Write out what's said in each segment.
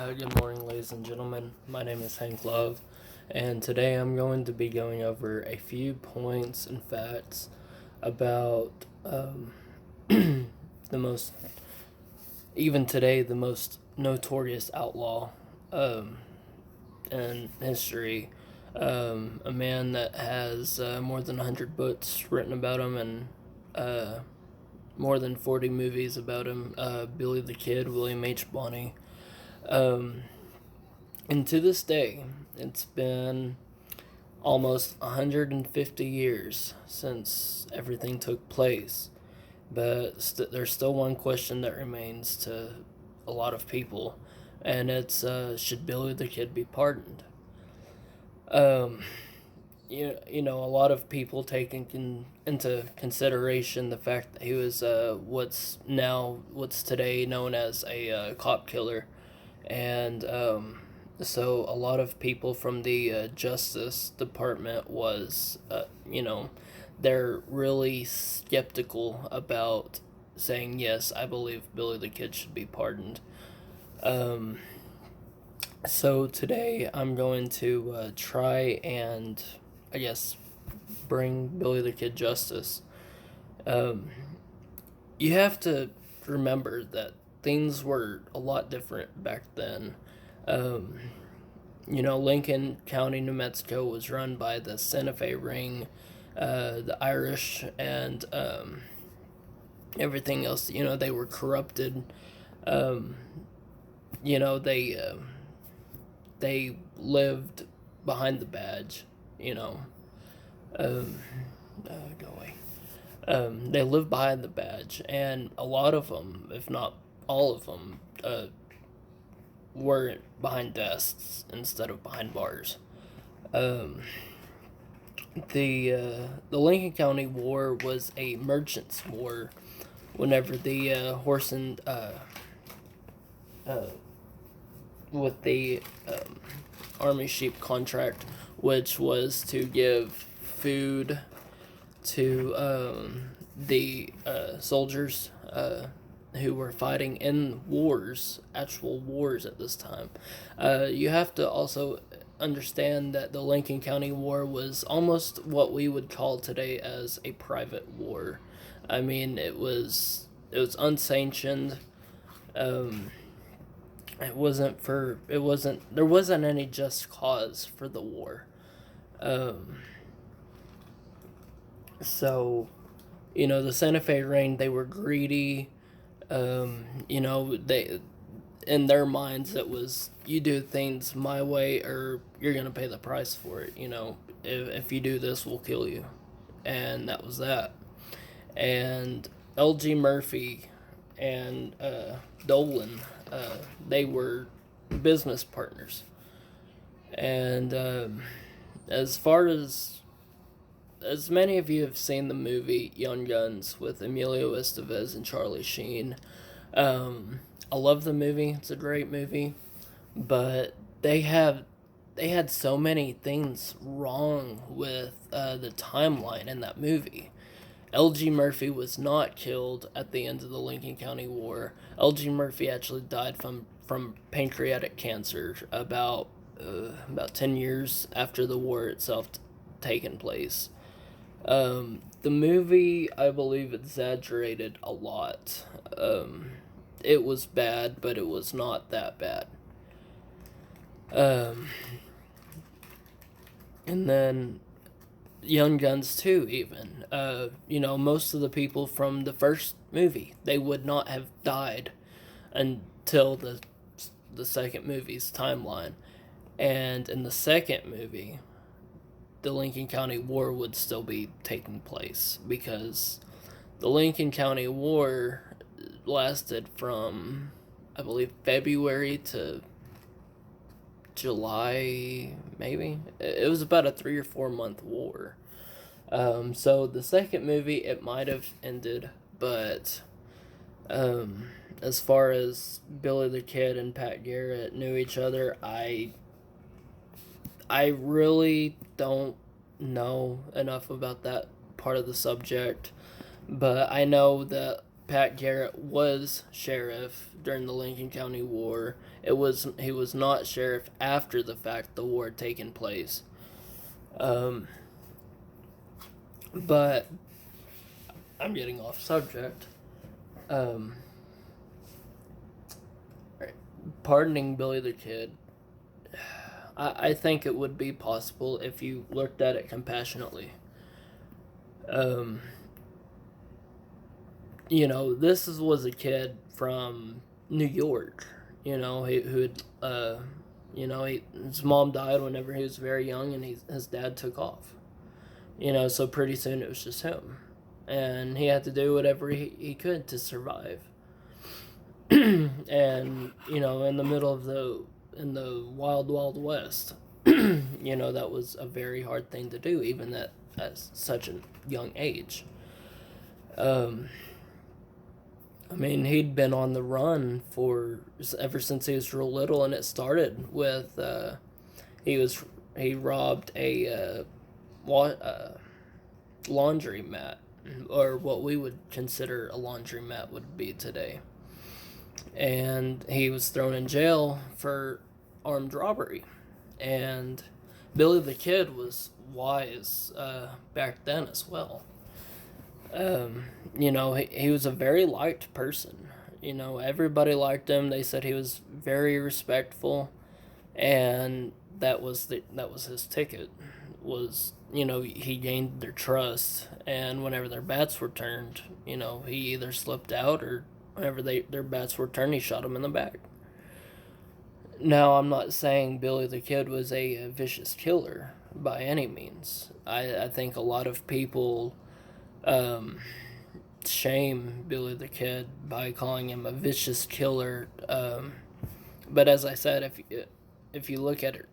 Good morning, ladies and gentlemen. My name is Hank Love, and today I'm going to be going over a few points and facts about the most, even today, the most notorious outlaw um, in history. A man that has more than 100 books written about him and more than 40 movies about him, Billy the Kid, William H. Bonney. Um, And to this day, it's been almost 150 years since everything took place. But there's still one question that remains to a lot of people, and it's should Billy the Kid be pardoned? Um, a lot of people take into consideration the fact that he was what's today known as a cop killer, and so a lot of people from the Justice Department they're really skeptical about saying yes. I believe Billy the Kid should be pardoned. Um, so today I'm going to try and, I guess, bring Billy the Kid justice. Um, you have to remember that things were a lot different back then. Um, Lincoln County, New Mexico was run by the Santa Fe Ring, the Irish, and everything else. They were corrupted. Um, they lived behind the badge. You know, um, go away. They lived behind the badge, and a lot of them, if not all of them, were behind desks instead of behind bars. Um, the Lincoln County War was a merchants' war. Whenever the horse and uh, with the Army Sheep contract, which was to give food to the soldiers who were fighting in actual wars at this time. You have to also understand that the Lincoln County War was almost what we would call today as a private war. I mean, it was unsanctioned. Um, there wasn't any just cause for the war. Um, so, the Santa Fe Ring, they were greedy. They in their minds it was you do things my way or you're gonna pay the price for it. If you do this, we'll kill you, and that was that. And L.G. Murphy and Dolan, they were business partners. And as far as many of you have seen the movie Young Guns with Emilio Estevez and Charlie Sheen, um, I love the movie. It's a great movie, but they had so many things wrong with the timeline in that movie. L.G. Murphy was not killed at the end of the Lincoln County War. L.G. Murphy actually died from pancreatic cancer about 10 years after the war itself taken place. The movie, I believe, exaggerated a lot. It was bad, but it was not that bad. Um, and then Young Guns 2, even. Most of the people from the first movie, they would not have died until the second movie's timeline. And in the second movie, the Lincoln County War would still be taking place because the Lincoln County War lasted from, I believe, February to July, maybe. It was about a 3 or 4 month war. So the second movie, it might have ended, but um, as far as Billy the Kid and Pat Garrett knew each other, I really don't know enough about that part of the subject, but I know that Pat Garrett was sheriff during the Lincoln County War. He was not sheriff after the fact the war had taken place. But I'm getting off subject. Pardoning Billy the Kid, I think it would be possible if you looked at it compassionately. This was a kid from New York. His mom died whenever he was very young, and his dad took off. So pretty soon it was just him, and he had to do whatever he could to survive. And in the middle of in the wild west, that was a very hard thing to do, even at such a young age. He'd been on the run ever since he was real little, and it started with he robbed a laundromat, or what we would consider a laundromat would be today. And he was thrown in jail for armed robbery. And Billy the Kid was wise back then as well. He was a very liked person. Everybody liked him. They said he was very respectful, and that was his ticket. He gained their trust, and whenever their backs were turned, he either slipped out, or whenever their backs were turned, he shot them in the back. Now, I'm not saying Billy the Kid was a vicious killer by any means. I think a lot of people shame Billy the Kid by calling him a vicious killer. But as I said, if you look at it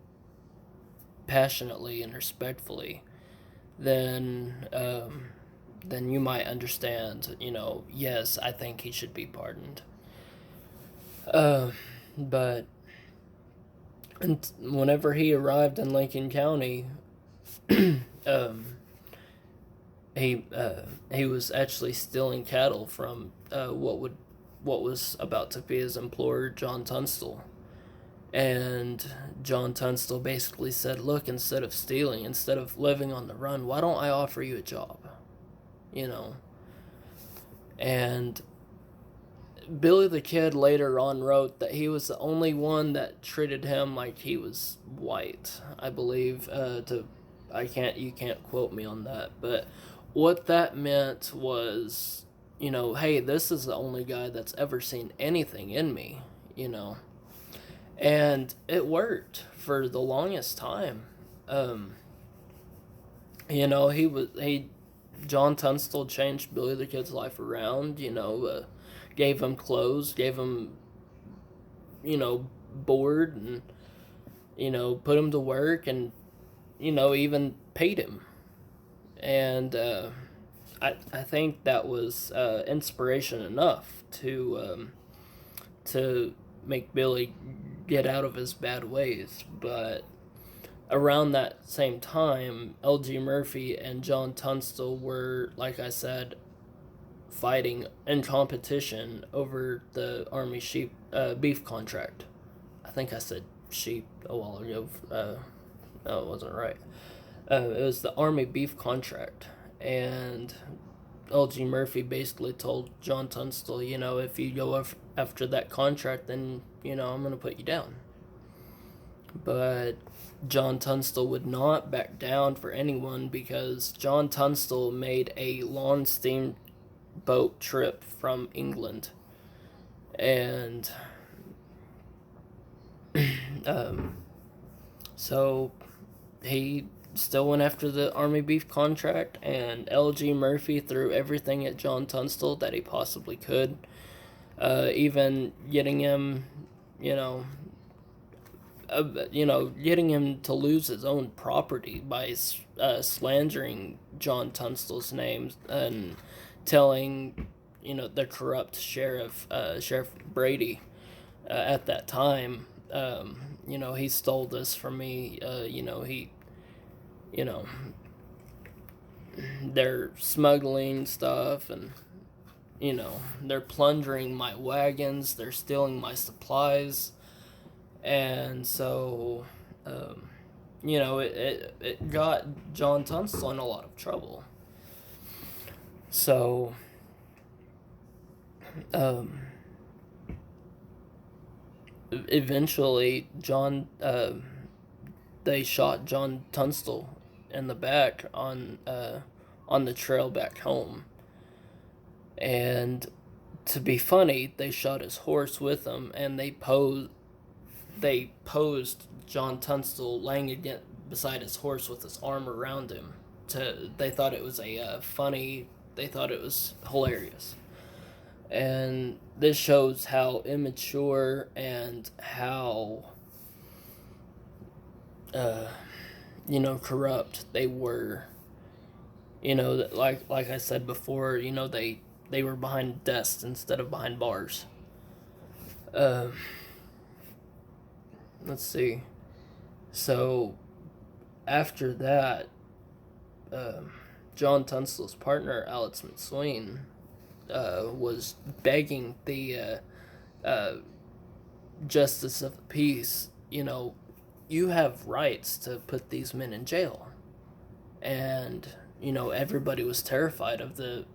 passionately and respectfully, then you might understand. Yes, I think he should be pardoned. But whenever he arrived in Lincoln County, he was actually stealing cattle from what was about to be his employer, John Tunstall. And John Tunstall basically said, "Look, instead of living on the run, why don't I offer you a job?" And Billy the Kid later on wrote that he was the only one that treated him like he was white. I believe you can't quote me on that, but what that meant was, hey, this is the only guy that's ever seen anything in me, and it worked for the longest time. John Tunstall changed Billy the Kid's life around. Gave him clothes, gave him, board, and put him to work, and even paid him. And I think that was inspiration enough to make Billy get out of his bad ways. But around that same time, L.G. Murphy and John Tunstall were, like I said, fighting in competition over the Army beef contract. I think I said sheep a while ago. No, it wasn't right. It was the Army beef contract, and L.G. Murphy basically told John Tunstall, if you go after that contract, then, I'm going to put you down. But John Tunstall would not back down for anyone, because John Tunstall made a long steamboat trip from England. And so he still went after the Army beef contract, and L.G. Murphy threw everything at John Tunstall that he possibly could, even getting him, getting him to lose his own property by slandering John Tunstall's name and telling, the corrupt Sheriff Brady at that time, he stole this from me, they're smuggling stuff, and they're plundering my wagons, they're stealing my supplies, and so, it got John Tunstall in a lot of trouble. So, um, eventually, they shot John Tunstall in the back on the trail back home. And to be funny, they shot his horse with him, and they posed John Tunstall laying again beside his horse with his arm around him. They thought it was funny. They thought it was hilarious, and this shows how immature and how corrupt they were. Like I said before, they were behind desks instead of behind bars. Uh, let's see. So after that, John Tunstall's partner, Alex McSween, was begging the justice of the peace, you have rights to put these men in jail. And, everybody was terrified of the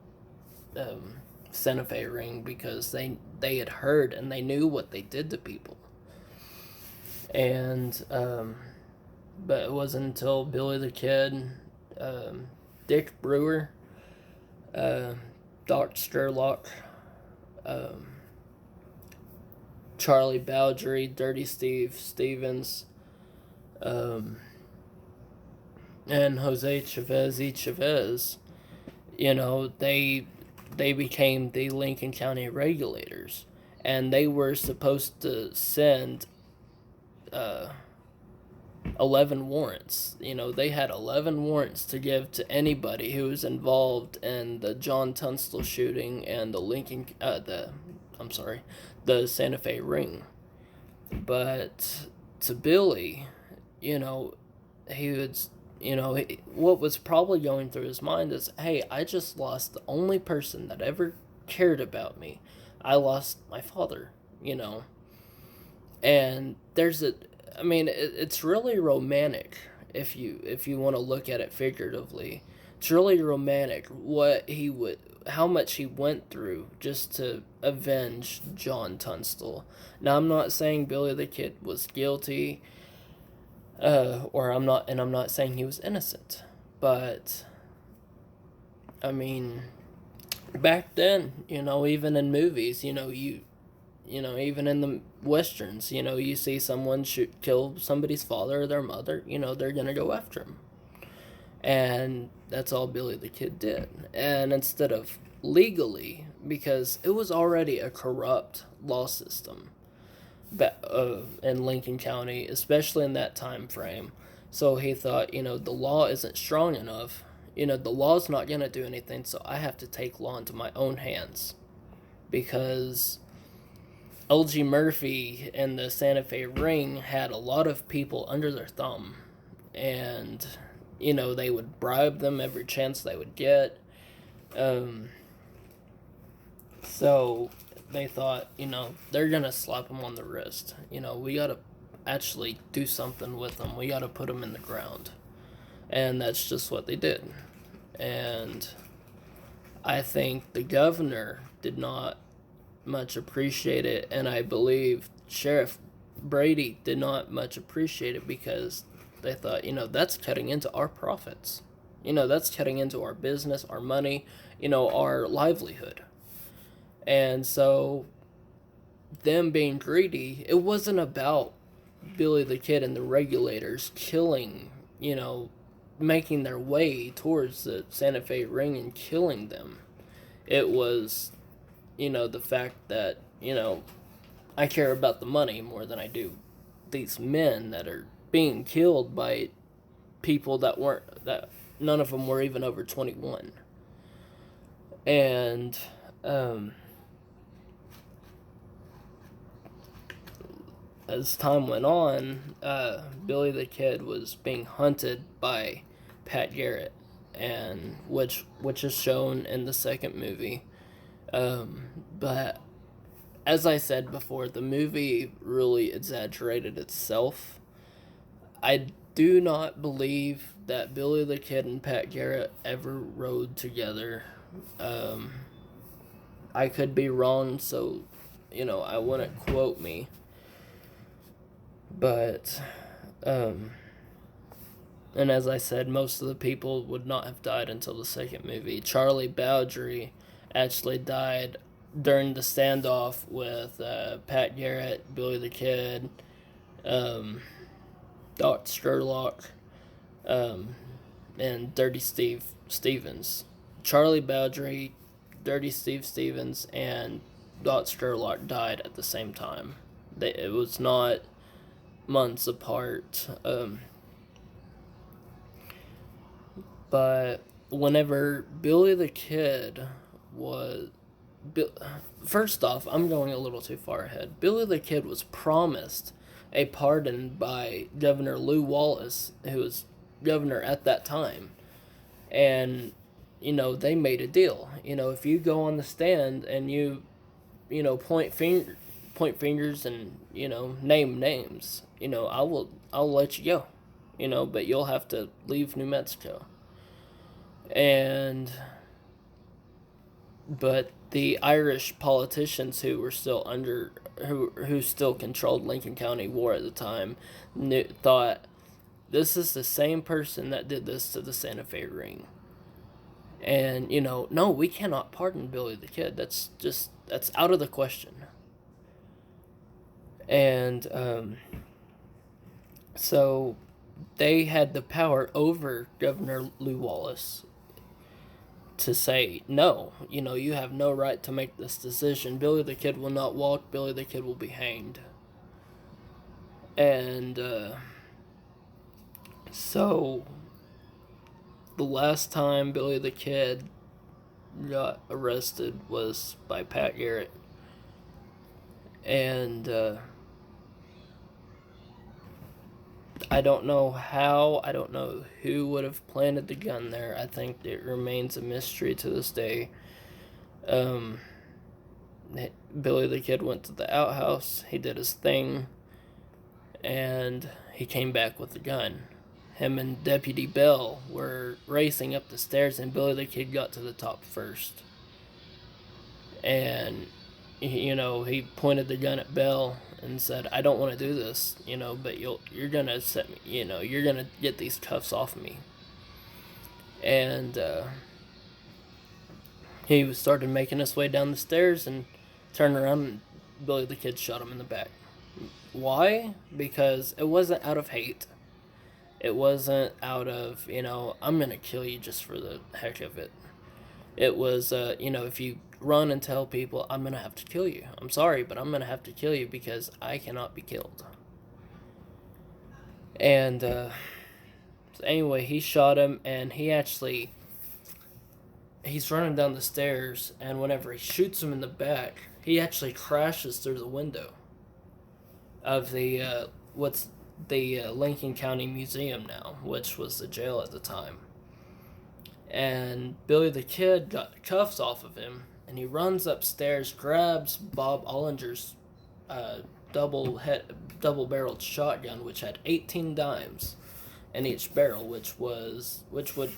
Santa Fe ring because they had heard and they knew what they did to people. And, but it wasn't until Billy the Kid, Dick Brewer, Doc Sturlock, Charlie Bowdry, Dirty Steve Stevens, and Jose Chavez, they became the Lincoln County regulators, and they were supposed to send 11 warrants. They had 11 warrants to give to anybody who was involved in the John Tunstall shooting and the Santa Fe ring. But to Billy, he would, what was probably going through his mind is, hey, I just lost the only person that ever cared about me. I lost my father, and it's really romantic if you want to look at it figuratively. It's really romantic how much he went through just to avenge John Tunstall. Now, I'm not saying Billy the Kid was guilty, I'm not saying he was innocent, but back then, even in movies, even in the westerns, you see someone kill somebody's father or their mother, they're gonna go after him. And that's all Billy the Kid did. And instead of legally, because it was already a corrupt law system in Lincoln County, especially in that time frame. So he thought, the law isn't strong enough. The law's not gonna do anything, so I have to take law into my own hands. Because L.G. Murphy and the Santa Fe ring had a lot of people under their thumb. And, they would bribe them every chance they would get. So they thought, they're going to slap them on the wrist. We got to actually do something with them. We got to put them in the ground. And that's just what they did. And I think the governor did not much appreciate it, and I believe Sheriff Brady did not much appreciate it because they thought, that's cutting into our profits. That's cutting into our business, our money, our livelihood. And so, them being greedy, it wasn't about Billy the Kid and the regulators killing, making their way towards the Santa Fe ring and killing them. It was, the fact that, I care about the money more than I do these men that are being killed by people that none of them were even over 21. And, as time went on, Billy the Kid was being hunted by Pat Garrett, and which is shown in the second movie. But as I said before, the movie really exaggerated itself. I do not believe that Billy the Kid and Pat Garrett ever rode together. Um, I could be wrong, so I wouldn't quote me. But, and as I said, most of the people would not have died until the second movie. Charlie Bowdry actually died during the standoff with Pat Garrett, Billy the Kid, Doc Sherlock, and Dirty Steve Stevens. Charlie Bowdry, Dirty Steve Stevens, and Doc Sherlock died at the same time. It was not months apart. But whenever Billy the Kid was. First off, I'm going a little too far ahead. Billy the Kid was promised a pardon by Governor Lew Wallace, who was governor at that time. And, they made a deal. If you go on the stand and you point fingers and, name names, I'll let you go. But you'll have to leave New Mexico. But the Irish politicians who were still who still controlled Lincoln County War at the time thought this is the same person that did this to the Santa Fe ring. And no, we cannot pardon Billy the Kid. That's out of the question. And so they had the power over Governor Lew Wallace to say, no, you have no right to make this decision. Billy the Kid will not walk. Billy the Kid will be hanged. And so the last time Billy the Kid got arrested was by Pat Garrett. And I don't know how, I don't know who would have planted the gun there. I think it remains a mystery to this day. Billy the Kid went to the outhouse, he did his thing, and he came back with the gun. Him and Deputy Bell were racing up the stairs, and Billy the Kid got to the top first. And, he pointed the gun at Bell and said, I don't want to do this, but you're going to set me, you're going to get these cuffs off me. And he started making his way down the stairs and turned around, and Billy the Kid shot him in the back. Why? Because it wasn't out of hate. It wasn't out of, I'm going to kill you just for the heck of it. It was, if you run and tell people, I'm going to have to kill you. I'm sorry, but I'm going to have to kill you because I cannot be killed. And, so anyway, he shot him, and he's running down the stairs, and whenever he shoots him in the back, he actually crashes through the window of the, Lincoln County Museum now, which was the jail at the time. And Billy the Kid got the cuffs off of him, and he runs upstairs, grabs Bob Ollinger's double-barreled shotgun, which had 18 dimes in each barrel, which would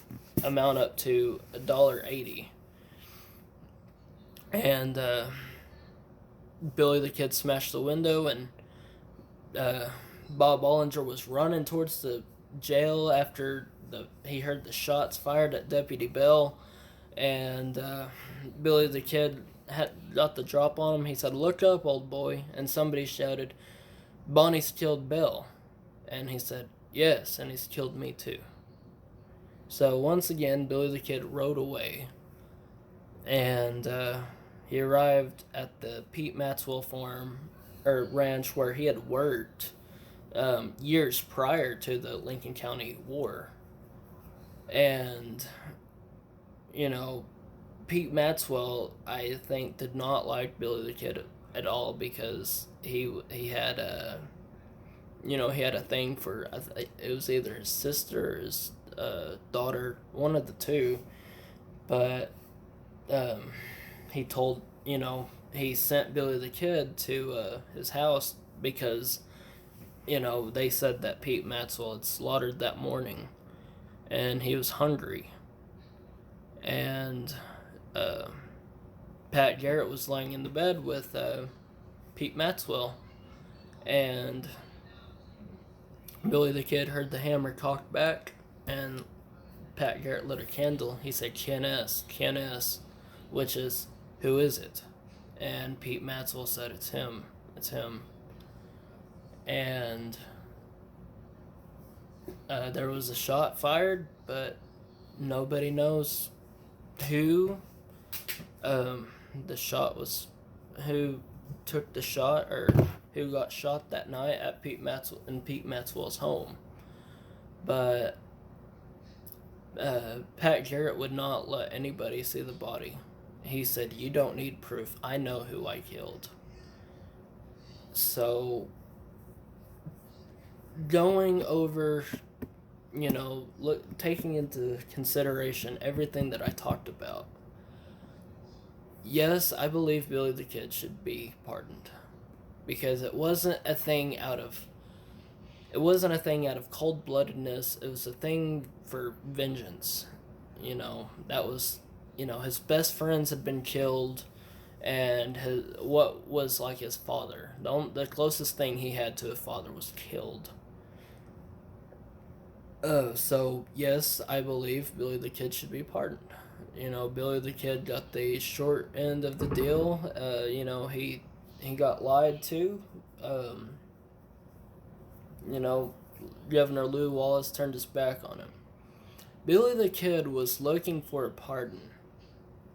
amount up to $1.80. And Billy the Kid smashed the window, and Bob Ollinger was running towards the jail after he heard the shots fired at Deputy Bell, and Billy the Kid had got the drop on him. He said, "Look up, old boy," and somebody shouted, "Bonnie's killed Bell," and he said, "Yes, and he's killed me too." So once again, Billy the Kid rode away, and he arrived at the Pete Maxwell ranch where he had worked years prior to the Lincoln County War. And, Pete Maxwell, I think, did not like Billy the Kid at all because he had a, he had a thing for, it was either his sister or his daughter, one of the two. But he told, he sent Billy the Kid to his house because, they said that Pete Maxwell had slaughtered that morning and he was hungry. And uh, Pat Garrett was laying in the bed with Pete Maxwell, and Billy the Kid heard the hammer cocked back, and Pat Garrett lit a candle. He said, "Ken S," which is, "Who is it?" And Pete Maxwell said, "It's him. It's him." And there was a shot fired, but nobody knows who the shot was, who took the shot, or who got shot that night at Pete Maxwell's home. But Pat Garrett would not let anybody see the body. He said, "You don't need proof. I know who I killed." So, going over, taking into consideration everything that I talked about, yes, I believe Billy the Kid should be pardoned, because it wasn't a thing out of cold-bloodedness. It was a thing for vengeance. That was, his best friends had been killed, and what was like his father, the closest thing he had to a father, was killed. So yes, I believe Billy the Kid should be pardoned. Billy the Kid got the short end of the deal. He got lied to. Governor Lew Wallace turned his back on him. Billy the Kid was looking for a pardon,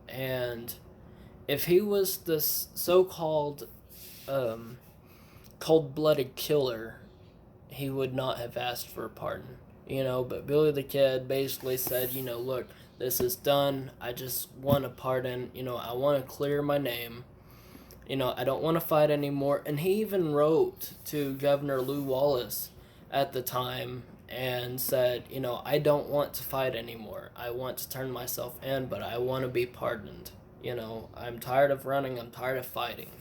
and if he was this so-called cold-blooded killer, he would not have asked for a pardon. But Billy the Kid basically said, "Look, this is done. I just want a pardon. I want to clear my name. I don't want to fight anymore." And he even wrote to Governor Lew Wallace at the time and said, "I don't want to fight anymore. I want to turn myself in, but I want to be pardoned. I'm tired of running. I'm tired of fighting."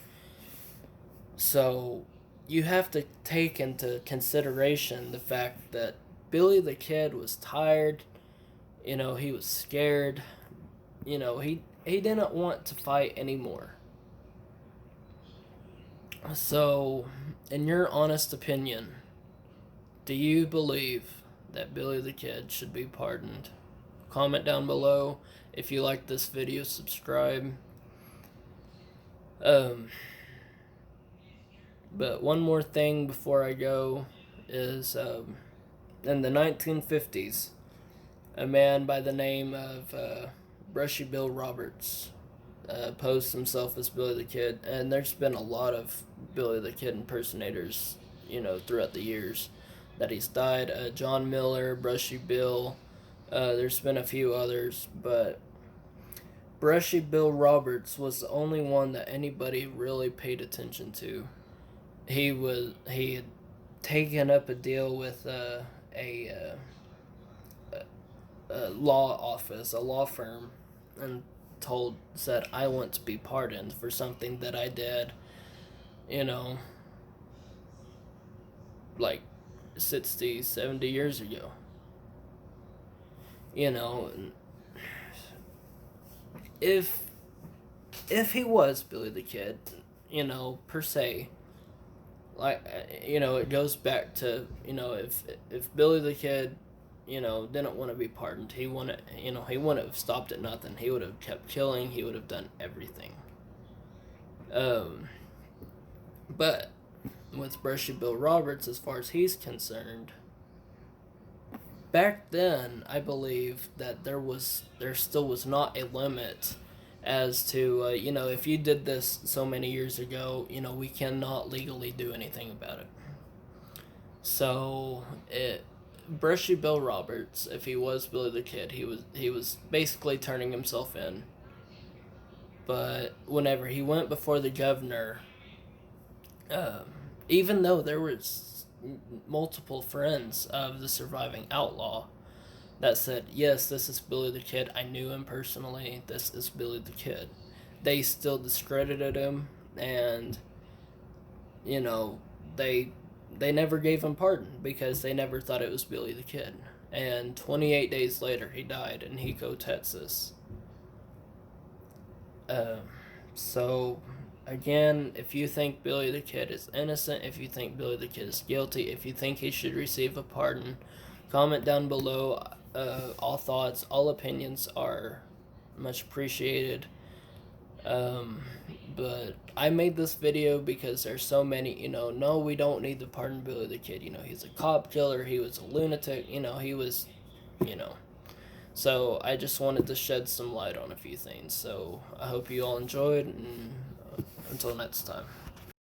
So you have to take into consideration the fact that Billy the Kid was tired. He was scared. He didn't want to fight anymore. So, in your honest opinion, do you believe that Billy the Kid should be pardoned? Comment down below. If you like this video, subscribe. But one more thing before I go is, in the 1950s, a man by the name of Brushy Bill Roberts posed himself as Billy the Kid, and there's been a lot of Billy the Kid impersonators, throughout the years that he's died. John Miller, Brushy Bill, there's been a few others, but Brushy Bill Roberts was the only one that anybody really paid attention to. He had taken up a deal with a law office, a law firm, and said, "I want to be pardoned for something that I did, like 60, 70 years ago." If he was Billy the Kid, per se, like, it goes back to, if Billy the Kid, didn't want to be pardoned, he wouldn't have stopped at nothing. He would have kept killing. He would have done everything. But with Brushy Bill Roberts, as far as he's concerned, back then, I believe that there still was not a limit as to, if you did this so many years ago, we cannot legally do anything about it. So, Brushy Bill Roberts, if he was Billy the Kid, he was basically turning himself in. But whenever he went before the governor, even though there was multiple friends of the surviving outlaw that said, "Yes, this is Billy the Kid. I knew him personally. This is Billy the Kid," they still discredited him, and you know, they they never gave him pardon because they never thought it was Billy the Kid. And 28 days later, he died in Hiko, Texas. Um, so, again, if you think Billy the Kid is innocent, if you think Billy the Kid is guilty, if you think he should receive a pardon, comment down below. All thoughts, all opinions are much appreciated. But I made this video because there's so many, no, we don't need to pardon Billy the Kid. He's a cop killer, he was a lunatic, he was, you know. So I just wanted to shed some light on a few things. So I hope you all enjoyed, and until next time.